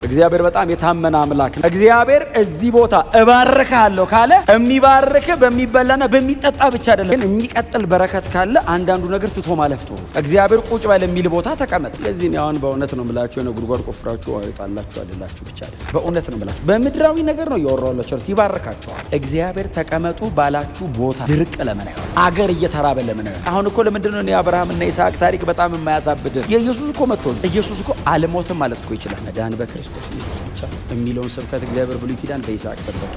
እግዚአብሔር በጣም የታመነ አምላክ ነው። እግዚአብሔር እዚህ ቦታ እባርካለሁ ካለ የሚባርክ በሚበላና በሚጠጣ ብቻ አይደለም፣ ግን የሚቀጥል በረከት ካለ አንዳንዱ ነገር ትቶ ማለፍ ጥሩ። እግዚአብሔር ቁጭ ባለ የሚል ቦታ ተቀመጥ። ስለዚህ ነው አሁን በእውነት ነው የምላችሁ ነው ጉድጓድ ቆፍራችሁ አይጣላችሁ አይደላችሁ ብቻ አይደለም፣ በእውነት ነው የምላችሁ። በምድራዊ ነገር ነው ያወራላችሁ፣ ይባርካችኋል። እግዚአብሔር ተቀመጡ ባላችሁ ቦታ ድርቅ ለምን አይሆን? አገር እየተራበ ለምን አይሆን? አሁን እኮ ለምንድን ነው የአብርሃምና ይስሐቅ ታሪክ በጣም የማያሳብድ? የኢየሱስ እኮ መጥቶ ኢየሱስ እኮ አልሞትም ማለት እኮ ይችላል። መዳን በክርስቶስ ኢየሱስ ብቻ የሚለውን ስብከት እግዚአብሔር ብሉይ ኪዳን በይስሐቅ ሰበከ።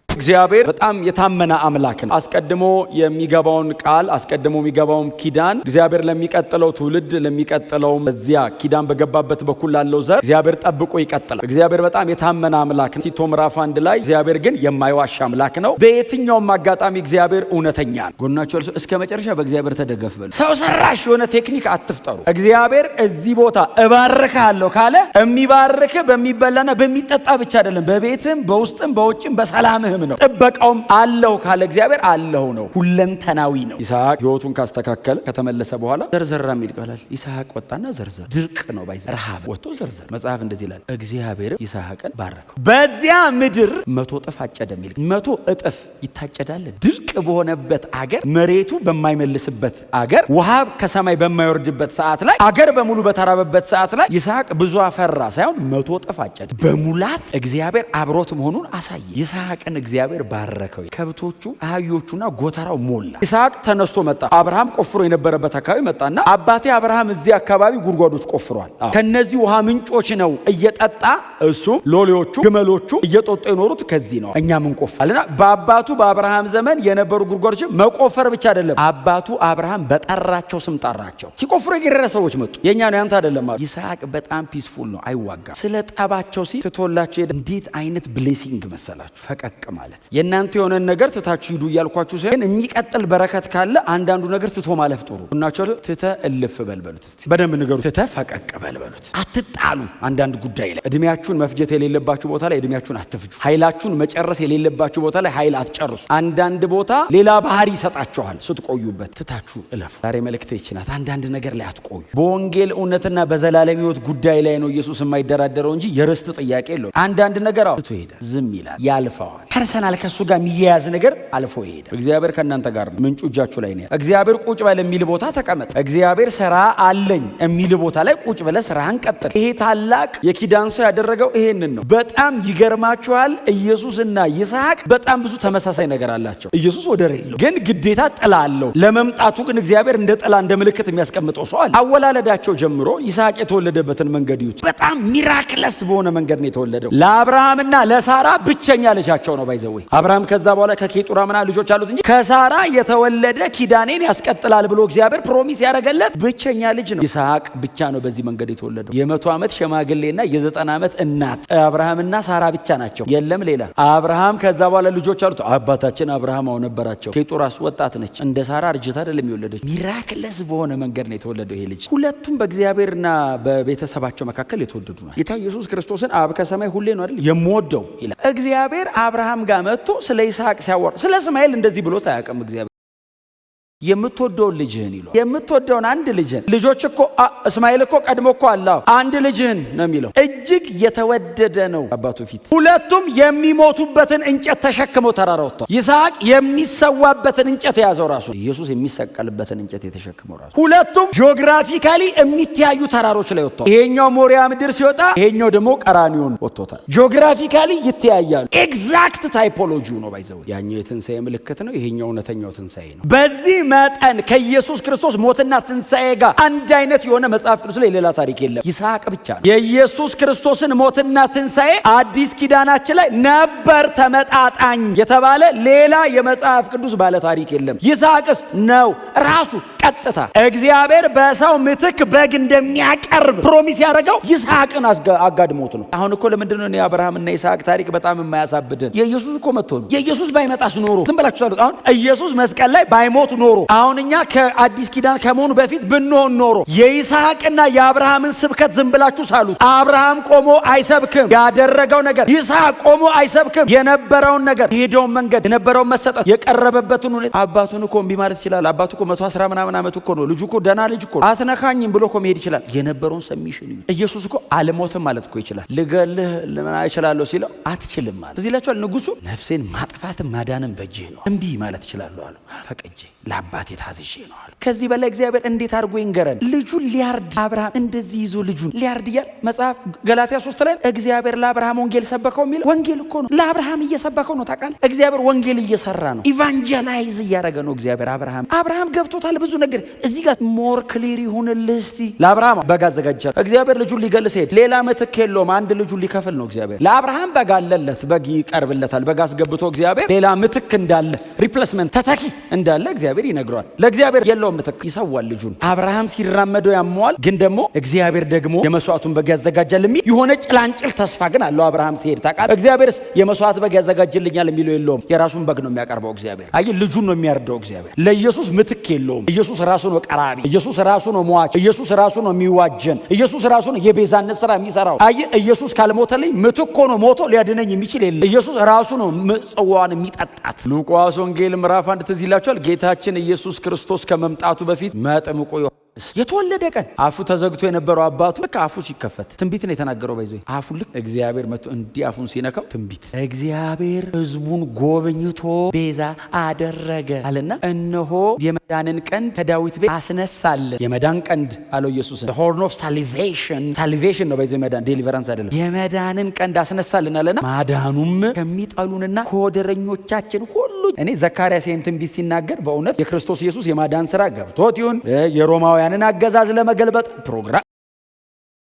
እግዚአብሔር በጣም የታመነ አምላክ ነው። አስቀድሞ የሚገባውን ቃል አስቀድሞ የሚገባውን ኪዳን እግዚአብሔር ለሚቀጥለው ትውልድ ለሚቀጥለው በዚያ ኪዳን በገባበት በኩል ላለው ዘር እግዚአብሔር ጠብቆ ይቀጥላል። እግዚአብሔር በጣም የታመነ አምላክ ነው። ቲቶ ምዕራፍ 1 ላይ እግዚአብሔር ግን የማይዋሽ አምላክ ነው። በየትኛውም አጋጣሚ እግዚአብሔር እውነተኛ ነው። ጎናችሁ እስከ መጨረሻ በእግዚአብሔር ተደገፍ በሉ። ሰው ሰራሽ የሆነ ቴክኒክ አትፍጠሩ። እግዚአብሔር እዚህ ቦታ እባርካለሁ ካለ የሚባርክ በሚበላና በሚጠጣ ብቻ አይደለም፣ በቤትም በውስጥም በውጭም በሰላምህም ነው። ጥበቃውም አለው ካለ እግዚአብሔር አለው ነው፣ ሁለንተናዊ ነው። ይስሐቅ ህይወቱን ካስተካከለ ከተመለሰ በኋላ ዘርዘራ የሚል ቃል ይስሐቅ ወጣና ዘርዘር ድርቅ ነው ባይዘ ረሃብ ወጥቶ ዘርዘር። መጽሐፍ እንደዚህ ይላል፣ እግዚአብሔር ይስሐቅን ባረከው በዚያ ምድር 100 እጥፍ አጨደ የሚል 100 እጥፍ ይታጨዳል። ድርቅ በሆነበት አገር፣ መሬቱ በማይመልስበት አገር፣ ውሃ ከሰማይ በማይወርድበት ሰዓት ላይ፣ አገር በሙሉ በተራበበት ሰዓት ላይ ይስሐቅ ብዙ አፈራ ሳይሆን 100 እጥፍ አጨደ። በሙላት እግዚአብሔር አብሮት መሆኑን አሳየ። ይስሐቅን እግዚአብሔር ባረከው። ከብቶቹ አህዮቹና ጎተራው ሞላ። ይስሐቅ ተነስቶ መጣ። አብርሃም ቆፍሮ የነበረበት አካባቢ መጣና አባቴ አብርሃም እዚህ አካባቢ ጉድጓዶች ቆፍሯል፣ ከነዚህ ውሃ ምንጮች ነው እየጠጣ እሱ ሎሌዎቹ ግመሎቹ እየጠጡ የኖሩት ከዚህ ነው፣ እኛ ምን ቆፍራልና በአባቱ በአብርሃም ዘመን የነበሩ ጉድጓዶች መቆፈር ብቻ አይደለም፣ አባቱ አብርሃም በጠራቸው ስም ጠራቸው። ሲቆፍሩ የገረረ ሰዎች መጡ። የኛ ነው ያንተ አይደለም ማለት። ይስሐቅ በጣም ፒስፉል ነው፣ አይዋጋም። ስለ ጠባቸው ትቶላቸው እንዴት አይነት ብሌሲንግ መሰላችሁ! ፈቀቅ ማለት የእናንተ የሆነ ነገር ትታችሁ ሂዱ እያልኳችሁ ሳይሆን የሚቀጥል በረከት ካለ አንዳንዱ ነገር ትቶ ማለፍ ጥሩ። እናችሁ ትተ እልፍ በልበሉት። እስቲ በደንብ ንገሩት። ትተ ፈቀቅ በልበሉት። አትጣሉ። አንዳንድ ጉዳይ ላይ እድሜያችሁን መፍጀት የሌለባችሁ ቦታ ላይ እድሜያችሁን አትፍጁ። ኃይላችሁን መጨረስ የሌለባችሁ ቦታ ላይ ኃይል አትጨርሱ። አንዳንድ ቦታ ሌላ ባህሪ ይሰጣችኋል፣ ስትቆዩበት ትታችሁ እለፉ። ዛሬ መልእክት ይችላል። አንዳንድ ነገር ላይ አትቆዩ። በወንጌል እውነትና በዘላለም ሕይወት ጉዳይ ላይ ነው ኢየሱስ የማይደራደረው እንጂ የርስት ጥያቄ የለውም። አንዳንድ ነገር ትቶ ይሄዳል፣ ዝም ይላል፣ ያልፈዋል። ፐርሰናል ከሱ ጋር የሚያያዝ ነገር አልፎ ይሄዳል። እግዚአብሔር ከእናንተ ጋር ነው። ምንጩ እጃችሁ ላይ ነው። እግዚአብሔር ቁጭ በል የሚል ቦታ ተቀመጥ። እግዚአብሔር ስራ አለኝ የሚል ቦታ ላይ ቁጭ በለ ስራህን ቀጥል። ይሄ ታላቅ የኪዳን ሰው ያደረገው ይሄንን ነው። በጣም ይገርማችኋል። ኢየሱስና ይስሐቅ በጣም ብዙ ተመሳሳይ ነገር አላቸው። ኢየሱስ ወደር የለው፣ ግን ግዴታ ጥላ አለው። ለመምጣቱ ግን እግዚአብሔር እንደ ጥላ እንደ ምልክት የሚያስቀምጠው ሰው አለ። አወላለዳቸው ጀምሮ ይስሐቅ የተወለደበትን መንገድ ይዩት። በጣም ሚራክለስ በሆነ መንገድ ነው የተወለደው። ለአብርሃምና ለሳራ ብቸኛ ልጃቸው ነው ባይዘው። አብርሃም ከዛ በኋላ ከኬጡራ ምናምን ልጆች አሉት እንጂ ከሳራ የተወለደ ኪዳኔን ያስቀጥላል ብሎ እግዚአብሔር ፕሮሚስ ያደረገለት ብቸኛ ልጅ ነው። ይስሐቅ ብቻ ነው በዚህ መንገድ የተወለደው። የ100 ዓመት ሽማግሌና የ90 ዓመት እናት አብርሃምና ሳራ ብቻ ናቸው፣ የለም ሌላ። አብርሃም ከዛ በኋላ ልጆች አሉት። አባታችን አብርሃም አው ነበራቸው። ኬጡራስ ወጣት ነች፣ እንደ ሳራ እርጅታ አይደለም የወለደች። ሚራክለስ በሆነ መንገድ ነው የተወለደው ይሄ ልጅ። ሁለቱም በእግዚአብሔርና በቤተሰባቸው መካከል የተወደዱ ናቸው። ጌታ ኢየሱስ ክርስቶስን አብ ከሰማይ ሁሌ ነው አይደል የምወደው ይላል። እግዚአብሔር አብርሃም ጋር መጥቶ ስለ ይስሐቅ ሲያወራ ስለ እስማኤል እንደዚህ ብሎ ታያቀም። እግዚአብሔር የምትወደውን ልጅህን ይለው። የምትወደውን አንድ ልጅህን። ልጆች እኮ እስማኤል እኮ ቀድሞ እኮ አላህ አንድ ልጅህን ነው የሚለው። እጅግ የተወደደ ነው አባቱ ፊት። ሁለቱም የሚሞቱበትን እንጨት ተሸክመው ተራራ ወጥተዋል። ይስሐቅ የሚሰዋበትን እንጨት የያዘው ራሱ፣ ኢየሱስ የሚሰቀልበትን እንጨት የተሸክመው ራሱ። ሁለቱም ጂኦግራፊካሊ የሚተያዩ ተራሮች ላይ ወጥተዋል። ይሄኛው ሞሪያ ምድር ሲወጣ፣ ይሄኛው ደግሞ ቀራኒዮን ወጥቶታል። ጂኦግራፊካሊ ይተያያሉ። ኤግዛክት ታይፖሎጂው ነው ባይዘው። ያኛው የትንሣኤ ምልክት ነው፣ ይሄኛው እውነተኛው ትንሣኤ ነው። በዚህ መጠን ከኢየሱስ ክርስቶስ ሞትና ትንሣኤ ጋር አንድ አይነት የሆነ መጽሐፍ ቅዱስ ላይ ሌላ ታሪክ የለም። ይስሐቅ ብቻ ነው። የኢየሱስ ክርስቶስን ሞትና ትንሣኤ አዲስ ኪዳናችን ላይ ነበር ተመጣጣኝ የተባለ ሌላ የመጽሐፍ ቅዱስ ባለ ታሪክ የለም። ይስሐቅስ ነው ራሱ ቀጥታ እግዚአብሔር በሰው ምትክ በግ እንደሚያቀርብ ፕሮሚስ ያደረገው ይስሐቅን አጋድሞት ነው። አሁን እኮ ለምንድን ነው የአብርሃምና ይስሐቅ ታሪክ በጣም የማያሳብደን? የኢየሱስ እኮ መጥቶ ነው። የኢየሱስ ባይመጣስ ኖሮ ዝም ብላችሁ ታሉት። አሁን ኢየሱስ መስቀል ላይ ባይሞት ኖሮ አሁን እኛ ከአዲስ ኪዳን ከመሆኑ በፊት ብንሆን ኖሮ የይስሐቅና የአብርሃምን ስብከት ዝም ብላችሁ ሳሉት። አብርሃም ቆሞ አይሰብክም ያደረገው ነገር፣ ይስሐቅ ቆሞ አይሰብክም የነበረውን ነገር፣ የሄደውን መንገድ፣ የነበረውን መሰጠት፣ የቀረበበትን ሁኔታ። አባቱን እኮ እምቢ ማለት ይችላል። አባቱ እኮ 110 ምናምን ዓመት እኮ ነው። ልጁ እኮ ደህና ልጅ እኮ አትነካኝም ብሎ እኮ መሄድ ይችላል። የነበረውን ሰሚሽን ኢየሱስ እኮ አልሞትም ማለት እኮ ይችላል። ልገልህ እችላለሁ ሲለው አትችልም ማለት እዚህ ይላችኋል። ንጉሱ ነፍሴን ማጥፋትም ማዳንም በእጅህ ነው፣ እምቢ ማለት እችላለሁ አለው። ፈቅጄ ለአባቴ ታዝዤ ነው አለ። ከዚህ በላይ እግዚአብሔር እንዴት አድርጎ ይንገረን? ልጁን ሊያርድ አብርሃም እንደዚህ ይዞ ልጁን ሊያርድ እያለ መጽሐፍ ገላትያ 3 ላይ እግዚአብሔር ለአብርሃም ወንጌል ሰበከው የሚለው ወንጌል እኮ ነው። ለአብርሃም እየሰበከው ነው። ታውቃለህ፣ እግዚአብሔር ወንጌል እየሰራ ነው። ኢቫንጀላይዝ እያደረገ ነው እግዚአብሔር። አብርሃም ገብቶታል ብዙ ነገር። እዚህ ጋር ሞር ክሊር ይሁንልህ እስቲ። ለአብርሃም በግ አዘጋጃለሁ። እግዚአብሔር ልጁን ሊገል ሲሄድ ሌላ ምትክ የለውም። አንድ ልጁን ሊከፍል ነው እግዚአብሔር። ለአብርሃም በግ አለለት፣ በግ ይቀርብለታል። በግ አስገብቶ እግዚአብሔር ሌላ ምትክ እንዳለ ሪፕሌስመንት ተተኪ እንዳለ እግዚአብሔር ይነግረዋል። ለእግዚአብሔር የለውም ምትክ፣ ይሰዋል ልጁን። አብርሃም ሲራመደው ያመዋል፣ ግን ደግሞ እግዚአብሔር ደግሞ የመስዋዕቱን በግ ያዘጋጃል የሚል የሆነ ጭላንጭል ተስፋ ግን አለው አብርሃም ሲሄድ። ታውቃለህ፣ እግዚአብሔርስ የመስዋዕት በግ ያዘጋጅልኛል የሚለው የለውም። የራሱን በግ ነው የሚያቀርበው እግዚአብሔር። አይ ልጁን ነው የሚያርደው እግዚአብሔር። ለኢየሱስ ምትክ የለውም። ኢየሱስ ራሱ ነው ቀራቢ፣ ኢየሱስ ራሱ ነው ሟች፣ ኢየሱስ ራሱ ነው የሚዋጀን፣ ኢየሱስ ራሱ ነው የቤዛነት ስራ የሚሰራው። አይ ኢየሱስ ካልሞተልኝ ምትክ ሆኖ ሞቶ ሊያድነኝ የሚችል የለም። ኢየሱስ ራሱ ነው ጽዋን የሚጠጣት። ሉቃስ ወንጌል ምዕራፍ 1 ትዝ ይላችኋል። ጌታችን ኢየሱስ ክርስቶስ ከመምጣቱ በፊት መጥምቁ የተወለደ ቀን አፉ ተዘግቶ የነበረው አባቱ ልክ አፉ ሲከፈት ትንቢት ነው የተናገረው። ባይዘ አፉ ልክ እግዚአብሔር መጥቶ እንዲህ አፉን ሲነካው ትንቢት፣ እግዚአብሔር ሕዝቡን ጎብኝቶ ቤዛ አደረገ አለና እነሆ የመዳንን ቀንድ ከዳዊት ቤት አስነሳለን። የመዳን ቀንድ አለው ኢየሱስ። the horn of salvation ነው ባይዘ መዳን፣ ዴሊቨራንስ አይደለም። የመዳንን ቀንድ አስነሳለን አለና ማዳኑም ከሚጠሉንና ከወደረኞቻችን ሁሉ። እኔ ዘካርያስ ይህን ትንቢት ሲናገር በእውነት የክርስቶስ ኢየሱስ የማዳን ስራ ገብቶት ይሁን የሮማውያንን አገዛዝ ለመገልበጥ ፕሮግራም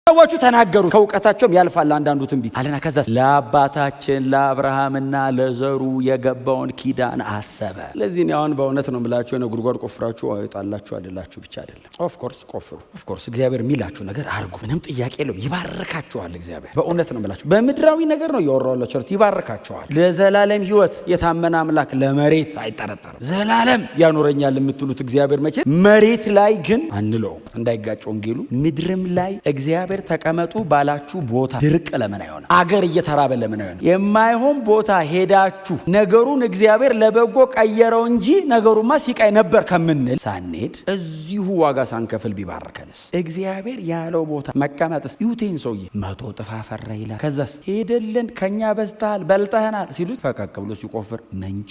ሰዎቹ ተናገሩ። ከእውቀታቸውም ያልፋል አንዳንዱ ትንቢት አለና ከዛስ ለአባታችን ለአብርሃምና ለዘሩ የገባውን ኪዳን አሰበ። ለዚህ ነው አሁን በእውነት ነው የምላችሁ የሆነ ጉድጓድ ቆፍራችሁ አወጣላችሁ አይደላችሁ ብቻ አይደለም። ኦፍ ኮርስ ቆፍሩ፣ ኦፍ ኮርስ እግዚአብሔር የሚላችሁ ነገር አድርጉ፣ ምንም ጥያቄ የለውም። ይባርካችኋል እግዚአብሔር። በእውነት ነው የምላችሁ በምድራዊ ነገር ነው እያወራሁላችሁ፣ ይባርካችኋል። ለዘላለም ሕይወት የታመነ አምላክ ለመሬት አይጠረጠርም። ዘላለም ያኖረኛል የምትሉት እግዚአብሔር መቼ መሬት ላይ ግን አንለው እንዳይጋጭ ወንጌሉ። ምድርም ላይ እግዚአብሔር ተቀመጡ ባላችሁ ቦታ ድርቅ ለምን አይሆንም? አገር እየተራበ ለምን አይሆንም? የማይሆን ቦታ ሄዳችሁ ነገሩን እግዚአብሔር ለበጎ ቀየረው እንጂ ነገሩማ ሲቃይ ነበር ከምንል ሳንሄድ እዚሁ ዋጋ ሳንከፍል ቢባርከንስ? እግዚአብሔር ያለው ቦታ መቀመጥስ? ይሁቴን ሰውዬ 100 እጥፍ አፈራ ይላል። ከዛስ ሄደልን ከኛ በዝተሃል በልጠህናል ሲሉት ፈቀቅ ብሎ ሲቆፍር ምንጭ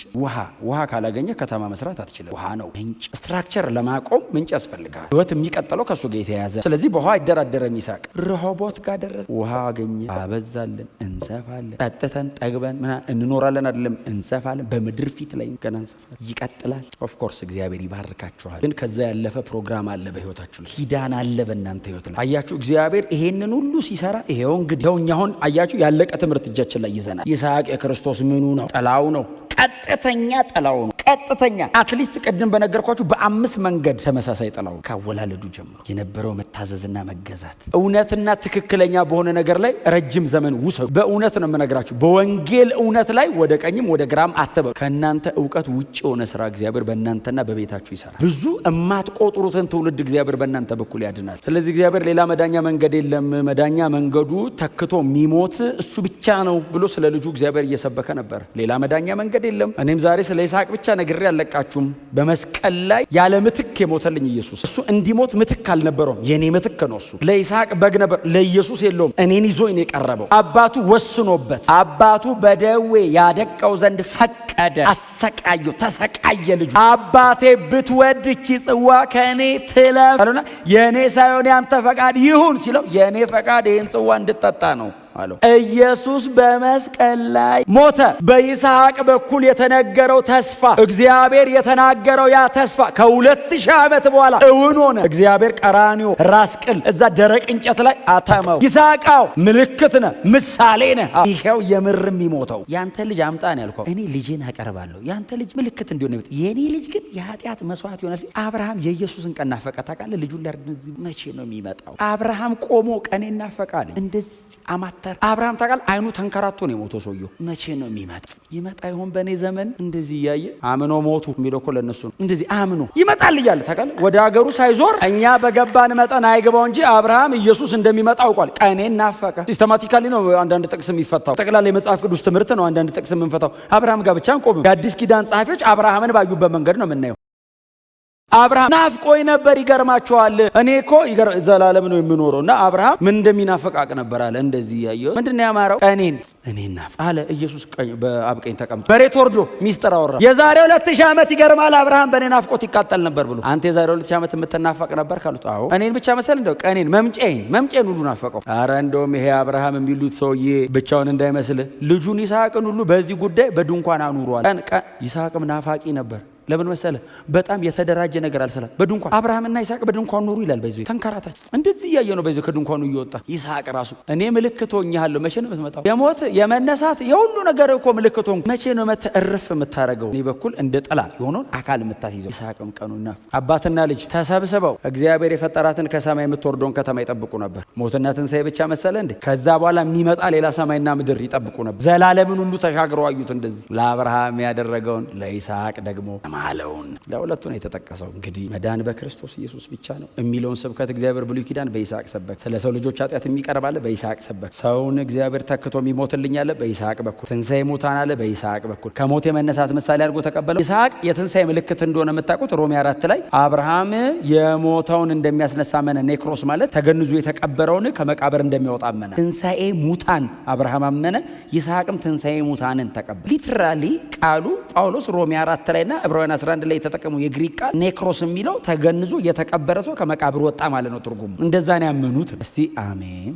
ውሃ ካላገኘ ከተማ መስራት አትችልም። ውሃ ነው ምንጭ። ስትራክቸር ለማቆም ምንጭ ያስፈልጋል። ህይወት የሚቀጥለው ከሱ ጋር የተያዘ። ስለዚህ በውሃ አይደራደረም ይስሐቅ። ረሆቦት ጋር ደረሰ። ውሃ አገኘ፣ አበዛለን፣ እንሰፋለን፣ ጠጥተን ጠግበን እንኖራለን። አይደለም እንሰፋለን፣ በምድር ፊት ላይ ገና እንሰፋለን። ይቀጥላል። ኦፍ ኮርስ እግዚአብሔር ይባርካችኋል፣ ግን ከዛ ያለፈ ፕሮግራም አለ በህይወታችሁ ላይ፣ ኪዳን አለ በእናንተ ህይወት ላይ። አያችሁ እግዚአብሔር ይሄንን ሁሉ ሲሰራ ይሄው እንግዲህ እኛ አሁን አያችሁ ያለቀ ትምህርት እጃችን ላይ ይዘናል። ይስሐቅ የክርስቶስ ምኑ ነው? ጠላው ነው። ቀጥተኛ ጠላው ነው። ቀጥተኛ አትሊስት ቅድም በነገርኳችሁ በ5 መንገድ ተመሳሳይ ጠላው ካወላለዱ ጀምሮ የነበረው መታዘዝና መገዛት፣ እውነትና ትክክለኛ በሆነ ነገር ላይ ረጅም ዘመን ውሰዱ። በእውነት ነው የምነግራችሁ። በወንጌል እውነት ላይ ወደ ቀኝም ወደ ግራም አትበሉ። ከእናንተ እውቀት ውጭ የሆነ ስራ እግዚአብሔር በእናንተና በቤታችሁ ይሰራል። ብዙ እማትቆጥሩትን ትውልድ እግዚአብሔር በእናንተ በኩል ያድናል። ስለዚህ እግዚአብሔር ሌላ መዳኛ መንገድ የለም። መዳኛ መንገዱ ተክቶ የሚሞት እሱ ብቻ ነው ብሎ ስለ ልጁ እግዚአብሔር እየሰበከ ነበር። ሌላ መዳኛ መንገድ የለም። እኔም ዛሬ ስለ ይስሐቅ ብቻ ነግሬ አለቃችሁም። በመስቀል ላይ ያለ ምትክ የሞተልኝ ኢየሱስ። እሱ እንዲሞት ምትክ አልነበረውም፣ የኔ ምትክ ነው። እሱ ለይስሐቅ በግ ነበር፣ ለኢየሱስ የለውም። እኔን ይዞ ነው የቀረበው። አባቱ ወስኖበት፣ አባቱ በደዌ ያደቀው ዘንድ ፈቀደ። አሰቃየው፣ ተሰቃየ ልጁ። አባቴ ብትወድ ይህች ጽዋ ከእኔ ትለፍ አለና የእኔ ሳይሆን ያንተ ፈቃድ ይሁን ሲለው የእኔ ፈቃድ ይህን ጽዋ እንድጠጣ ነው አለው። ኢየሱስ በመስቀል ላይ ሞተ። በይስሐቅ በኩል የተነገረው ተስፋ፣ እግዚአብሔር የተናገረው ያ ተስፋ ከ2000 ዓመት በኋላ እውን ሆነ። እግዚአብሔር ቀራንዮ ራስ ቅል እዛ ደረቅ እንጨት ላይ አተመው። ይስሐቃው ምልክት ነህ፣ ምሳሌ ነህ። ይሄው የምርም ይሞተው ያንተ ልጅ አምጣ ነው ያልከው። እኔ ልጄን አቀርባለሁ ያንተ ልጅ ምልክት እንዲሆን ነው። የኔ ልጅ ግን የኃጢአት መስዋዕት ይሆናል። አብርሃም የኢየሱስን ቀን ናፈቀ። ታውቃለህ ልጁን ሊያርድ መቼ ነው የሚመጣው? አብርሃም ቆሞ ቀኔ ናፈቃል። እንደዚህ አማታ ብራዘር አብርሃም ታውቃለህ አይኑ ተንከራቶ ነው የሞተው ሰውየው። መቼ ነው የሚመጣ? ይመጣ ይሆን በእኔ ዘመን? እንደዚህ እያየ አምኖ ሞቱ የሚለው እኮ ለእነሱ ነው። እንደዚህ አምኖ ይመጣል እያለ ታውቃለህ ወደ ሀገሩ ሳይዞር እኛ በገባን መጠን አይገባው እንጂ አብርሃም ኢየሱስ እንደሚመጣ አውቋል። ቀኔን ናፈቀ። ሲስተማቲካሊ ነው አንዳንድ ጥቅስ የሚፈታው። ጠቅላላ የመጽሐፍ ቅዱስ ትምህርት ነው አንዳንድ ጥቅስ የምንፈታው። አብርሃም ጋር ብቻ አንቆምም። የአዲስ ኪዳን ጸሐፊዎች አብርሃምን ባዩበት መንገድ ነው የምናየው። አብርሃም ናፍቆኝ ነበር። ይገርማቸዋል። እኔ እኮ ዘላለም ነው የምኖረውና አብርሃም ምን እንደሚናፍቅ አቅ ነበር አለ። እንደዚህ ያየው ምንድነው ያማረው? እኔን ናፍቅ አለ። ኢየሱስ በአብ ቀኝ ተቀምጦ በሬት ወርዶ ሚስጥር አወራ። የዛሬ 2000 ዓመት ይገርማል አብርሃም በእኔ ናፍቆት ይቃጠል ነበር ብሎ። አንተ የዛሬ 2000 ዓመት የምትናፈቅ ነበር ካሉት፣ አዎ እኔን ብቻ መሰል እንደው ቀኔን መምጬን ሁሉ ናፈቀው። አረ እንደውም ይሄ አብርሃም የሚሉት ሰውዬ ብቻውን እንዳይመስል ልጁን ይስሐቅን ሁሉ በዚህ ጉዳይ በድንኳን አኑሯል። ቀን ይስሐቅም ናፋቂ ነበር። ለምን መሰለ? በጣም የተደራጀ ነገር አልሰራም። በድንኳን አብርሃምና ይስሐቅ በድንኳን ኖሩ ይላል። በዚህ ተንከራታች እንደዚህ እያየ ነው በዚህ ከድንኳኑ እየወጣ ይስሐቅ ራሱ እኔ ምልክት ሆኛለሁ። መቼ ነው የምትመጣው? የሞት የመነሳት የሁሉ ነገር እኮ ምልክት ሆንኩ። መቼ ነው እርፍ የምታረገው? እኔ በኩል እንደ ጥላ የሆነውን አካል የምታስይዘው? ይስሐቅም ቀኑና አባትና ልጅ ተሰብስበው እግዚአብሔር የፈጠራትን ከሰማይ የምትወርደውን ከተማ ይጠብቁ ነበር። ሞትና ትንሣኤ ብቻ መሰለ እንዴ? ከዛ በኋላ የሚመጣ ሌላ ሰማይና ምድር ይጠብቁ ነበር። ዘላለምን ሁሉ ተሻግረው አዩት። እንደዚህ ለአብርሃም ያደረገውን ለይስሐቅ ደግሞ ማለውን ለሁለቱ ነው የተጠቀሰው። እንግዲህ መዳን በክርስቶስ ኢየሱስ ብቻ ነው የሚለውን ስብከት እግዚአብሔር ብሉይ ኪዳን በይስሐቅ ሰበክ። ስለ ሰው ልጆች ኃጢአት የሚቀርብ አለ በይስሐቅ ሰበክ። ሰውን እግዚአብሔር ተክቶ የሚሞትልኝ አለ በይስሐቅ በኩል። ትንሣኤ ሙታን አለ በይስሐቅ በኩል። ከሞት የመነሳት ምሳሌ አድርጎ ተቀበለው። ይስሐቅ የትንሣኤ ምልክት እንደሆነ የምታውቁት ሮሜ 4 ላይ አብርሃም የሞተውን እንደሚያስነሳ አመነ። ኔክሮስ ማለት ተገንዞ የተቀበረውን ከመቃብር እንደሚያወጣ አመነ። ትንሣኤ ሙታን አብርሃም አመነ፣ ይስሐቅም ትንሣኤ ሙታንን ተቀበለ። ሊትራሊ ቃሉ ጳውሎስ ሮሜ 4 ላይና ዕብራውያን 11 ላይ የተጠቀሙ የግሪክ ቃል ኔክሮስ የሚለው ተገንዞ የተቀበረ ሰው ከመቃብር ወጣ ማለት ነው። ትርጉሙ እንደዛ ነው ያመኑት። እስቲ አሜን።